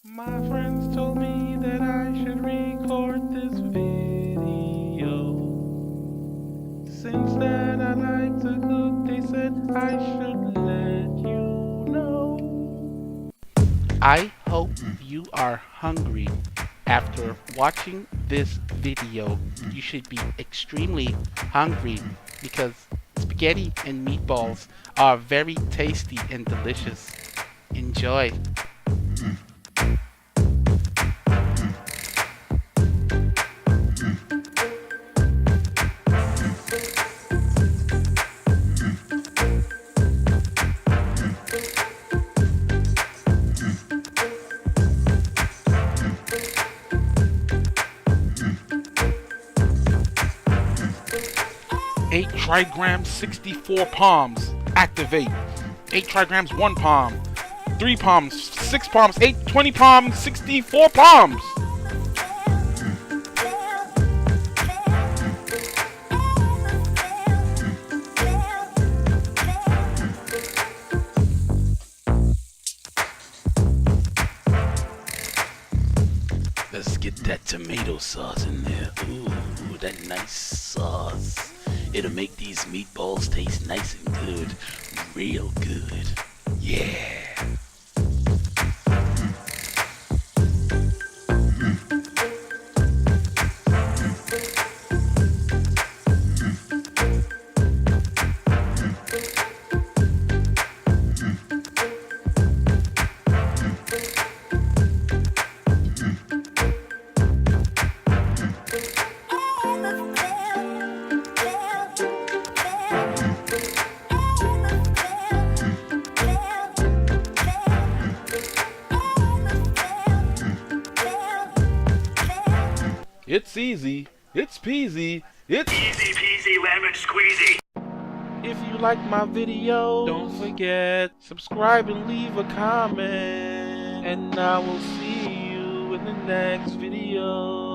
My friends told me that I should record this video. Since that I like to cook, they said I should let you know. I hope you are hungry. After watching this video, you should be extremely hungry because spaghetti and meatballs are very tasty and delicious. Enjoy. 8 trigrams, 64 palms. Activate. 8 trigrams, 1 palm. 3 palms, 6 palms, 8, 20 palms, 64 palms. Let's get that tomato sauce in there. Ooh, that nice sauce. It'll make these meatballs taste nice and good. Real good. Yeah. It's easy, it's peasy, it's easy peasy lemon squeezy. If you like my video, don't forget, subscribe and leave a comment. And I will see you in the next video.